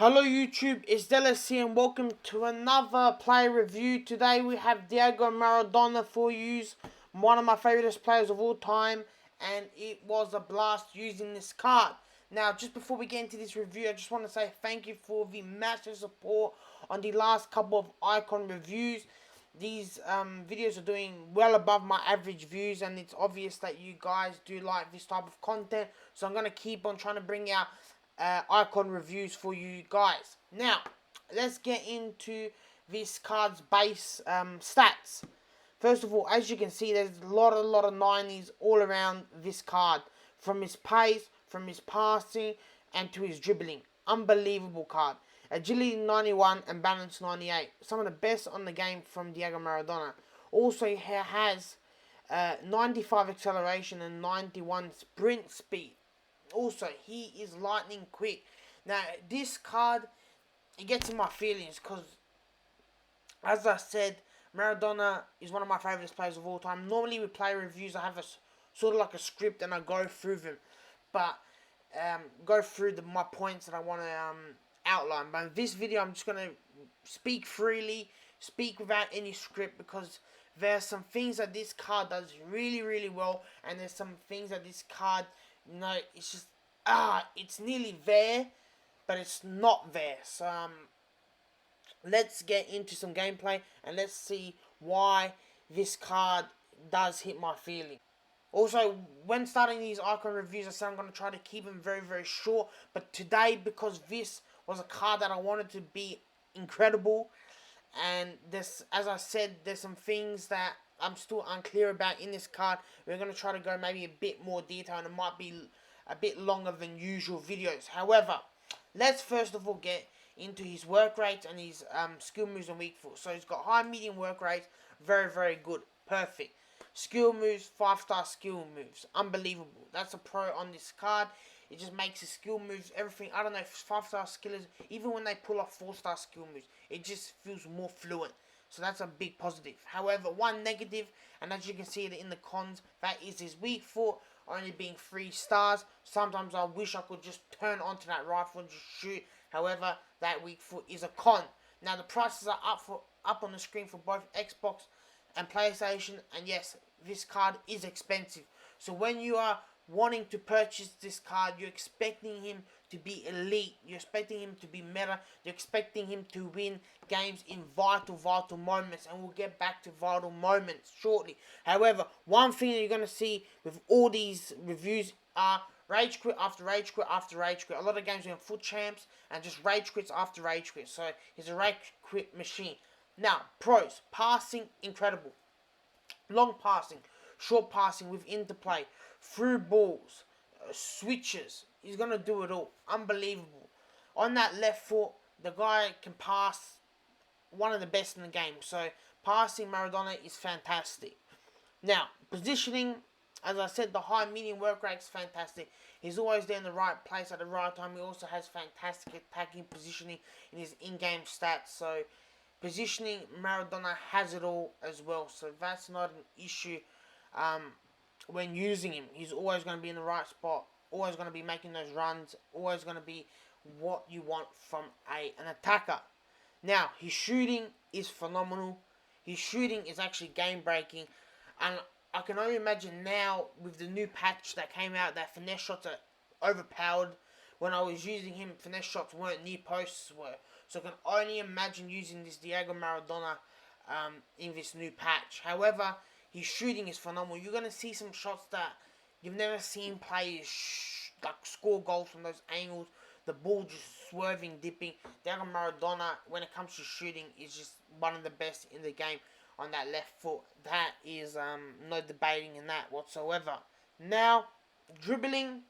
Hello YouTube, it's Delis here and welcome to another player review. Today we have Diego Maradona for you, one of my favourite players of all time, and it was a blast using this card. Now, just before we get into this review, I just want to say thank you for the massive support on the last couple of icon reviews. These videos are doing well above my average views, and it's obvious that you guys do like this type of content, so I'm going to keep on trying to bring out icon reviews for you guys. Now, let's get into this card's base stats. First of all, as you can see, there's a lot of 90s all around this card. From his pace, from his passing, and to his dribbling. Unbelievable card. Agility 91 and balance 98. Some of the best on the game from Diego Maradona. Also, he has 95 acceleration and 91 sprint speed. Also, he is lightning quick. Now, this card, it gets in my feelings because, as I said, Maradona is one of my favourite players of all time. Normally, with player reviews, I have a sort of like a script and I go through them. But, go through my points that I want to outline. But in this video, I'm just going to speak freely, speak without any script, because there are some things that this card does really well, and there's some things that this card, it's just, it's nearly there, but it's not there. So, let's get into some gameplay, and let's see why this card does hit my feeling. Also, when starting these icon reviews, I said I'm going to try to keep them very short, but today, because this was a card that I wanted to be incredible, and this, as I said, there's some things that I'm still unclear about in this card. We're going to try to go maybe a bit more detail, and it might be a bit longer than usual videos. However, let's first of all get into his work rate and his skill moves and weak foot. So he's got high, medium work rate, very good, perfect. Skill moves, 5-star skill moves, unbelievable. That's a pro on this card. It just makes his skill moves, everything. I don't know if 5-star skill is, even when they pull off 4-star skill moves, it just feels more fluent. So that's a big positive. However, one negative, and as you can see in the cons, that is his weak foot only being 3 stars. Sometimes I wish I could just turn onto that rifle and just shoot. However, that weak foot is a con. Now the prices are up on the screen for both Xbox and PlayStation, and yes, this card is expensive. So when you are wanting to purchase this card, you're expecting him to be elite, you're expecting him to be meta, you're expecting him to win games in vital moments, and we'll get back to vital moments shortly. However, one thing that you're going to see with all these reviews are rage quit after rage quit after rage quit. A lot of games are in full champs and just rage quits after rage quit. So he's a rage quit machine. Now, pros: passing, incredible. Long passing, short passing with interplay, through balls, switches. He's going to do it all. Unbelievable. On that left foot, the guy can pass, one of the best in the game. So, passing Maradona is fantastic. Now, positioning, as I said, the high medium work rate is fantastic. He's always there in the right place at the right time. He also has fantastic attacking positioning in his in-game stats. So, positioning, Maradona has it all as well. So, that's not an issue when using him. He's always going to be in the right spot. Always going to be making those runs. Always going to be what you want from an attacker. Now, his shooting is phenomenal. His shooting is actually game-breaking. And I can only imagine now, with the new patch that came out, that finesse shots are overpowered. When I was using him, finesse shots weren't, near posts were. So I can only imagine using this Diego Maradona in this new patch. However, his shooting is phenomenal. You're going to see some shots that you've never seen players like score goals from those angles. The ball just swerving, dipping. Diego Maradona, when it comes to shooting, is just one of the best in the game on that left foot. That is no debating in that whatsoever. Now, dribbling,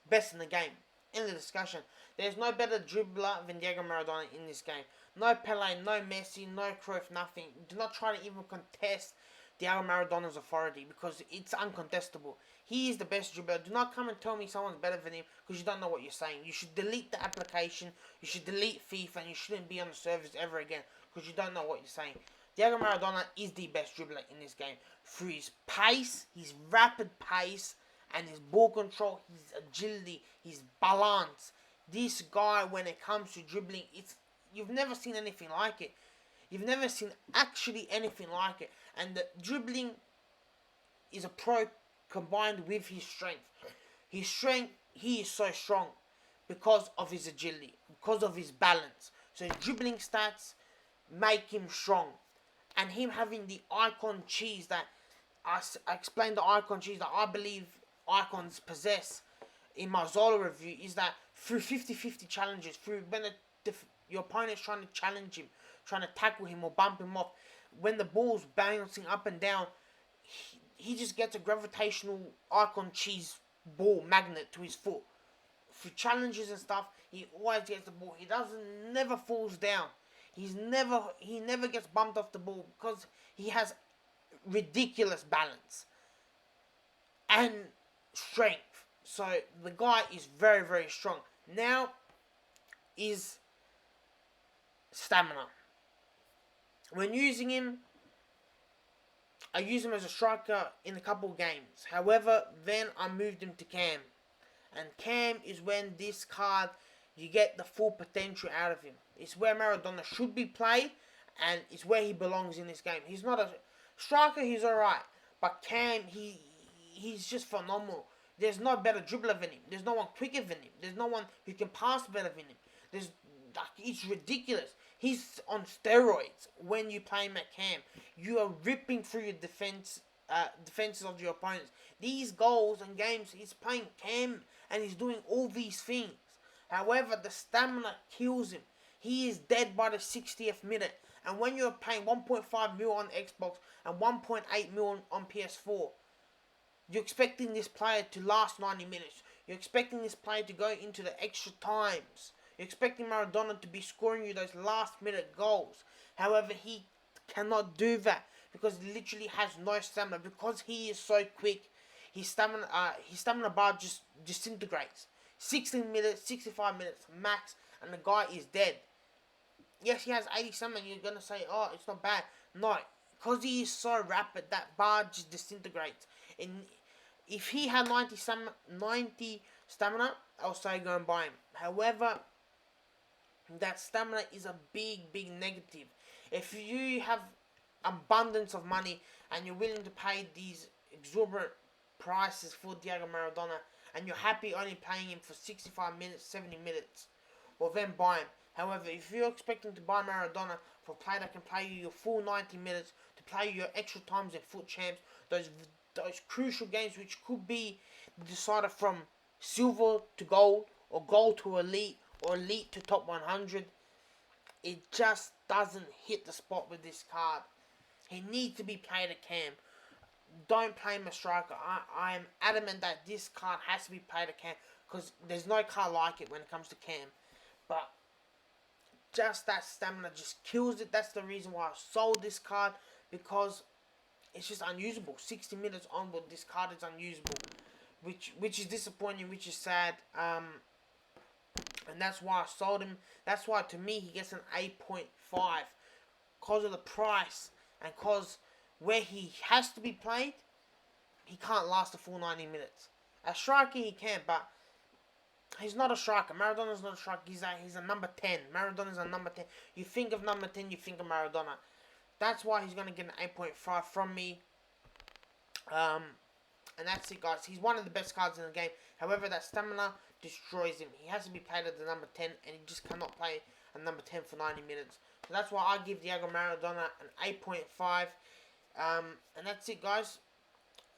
best in the game. End of discussion. There's no better dribbler than Diego Maradona in this game. No Pele, no Messi, no Cruyff, nothing. Do not try to even contest Diego Maradona's authority, because it's uncontestable. He is the best dribbler. Do not come and tell me someone's better than him, because you don't know what you're saying. You should delete the application, you should delete FIFA, and you shouldn't be on the servers ever again, because you don't know what you're saying. Diego Maradona is the best dribbler in this game. Through his pace, his rapid pace, and his ball control, his agility, his balance. This guy, when it comes to dribbling, you've never seen anything like it. You've never seen actually anything like it. And the dribbling is a pro combined with his strength. His strength, he is so strong because of his agility, because of his balance. So his dribbling stats make him strong. And him having the icon cheese that I explained, the icon cheese that I believe icons possess in my Zola review, is that through 50-50 challenges, through when your opponent's trying to challenge him, trying to tackle him or bump him off, when the ball's bouncing up and down, he just gets a gravitational icon cheese ball magnet to his foot. Through challenges and stuff, he always gets the ball. He never falls down. He never gets bumped off the ball because he has ridiculous balance and strength. So the guy is very, very strong. Now is stamina. When using him, I use him as a striker in a couple of games. However, then I moved him to Cam. And Cam is when this card, you get the full potential out of him. It's where Maradona should be played, and it's where he belongs in this game. He's not a striker, he's alright. But Cam, he's just phenomenal. There's no better dribbler than him. There's no one quicker than him. There's no one who can pass better than him. It's ridiculous. He's on steroids when you play him at Cam. You are ripping through your defenses of your opponents. These goals and games, he's playing Cam and he's doing all these things. However, the stamina kills him. He is dead by the 60th minute. And when you're paying 1.5 mil on Xbox and 1.8 mil on PS4, you're expecting this player to last 90 minutes. You're expecting this player to go into the extra times. You're expecting Maradona to be scoring you those last minute goals. However, he cannot do that because he literally has no stamina. Because he is so quick, his stamina bar just disintegrates. 16 minutes, 65 minutes max, and the guy is dead. Yes, he has 80 stamina. You're going to say, oh, it's not bad. No, because he is so rapid, that bar just disintegrates. And if he had 90 stamina, I'll say go and buy him. However, that stamina is a big, big negative. If you have abundance of money and you're willing to pay these exorbitant prices for Diego Maradona, and you're happy only paying him for 65 minutes, 70 minutes, well then buy him. However, if you're expecting to buy Maradona for a player that can play you your full 90 minutes, to play you your extra times in foot champs, those crucial games which could be decided from silver to gold, or gold to elite, or elite to top 100, it just doesn't hit the spot with this card. He needs to be played at Cam. Don't play him a striker. I am adamant that this card has to be played at Cam, because there's no card like it when it comes to Cam. But just that stamina just kills it. That's the reason why I sold this card, because it's just unusable. 60 minutes onward, this card is unusable, which is disappointing, which is sad. And that's why I sold him. That's why, to me, he gets an 8.5 because of the price, and because where he has to be played, he can't last the full 90 minutes. A striker he can, but he's not a striker. Maradona's not a striker. He's a number 10. Maradona's a number 10. You think of number 10, you think of Maradona. That's why he's going to get an 8.5 from me. And that's it, guys. He's one of the best cards in the game. However, that stamina destroys him. He has to be played at the number 10, and he just cannot play a number 10 for 90 minutes. So that's why I give Diego Maradona an 8.5. And that's it, guys.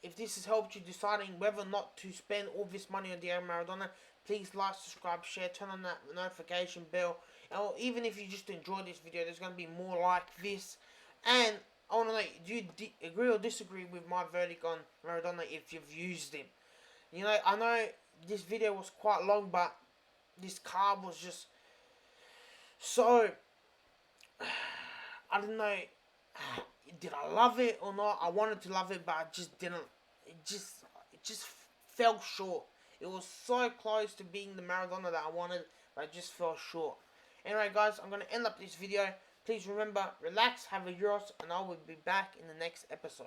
If this has helped you deciding whether or not to spend all this money on Diego Maradona, please like, subscribe, share, turn on that notification bell. Or even if you just enjoyed this video, there's going to be more like this. And I want to know, do you agree or disagree with my verdict on Maradona if you've used him? You know, I know this video was quite long, but this card was just so, I don't know, did I love it or not? I wanted to love it, but I just didn't. It just fell short. It was so close to being the Maradona that I wanted, but I just fell short. Anyway, guys, I'm going to end up this video. Please remember, relax, have a Euros, and I will be back in the next episode.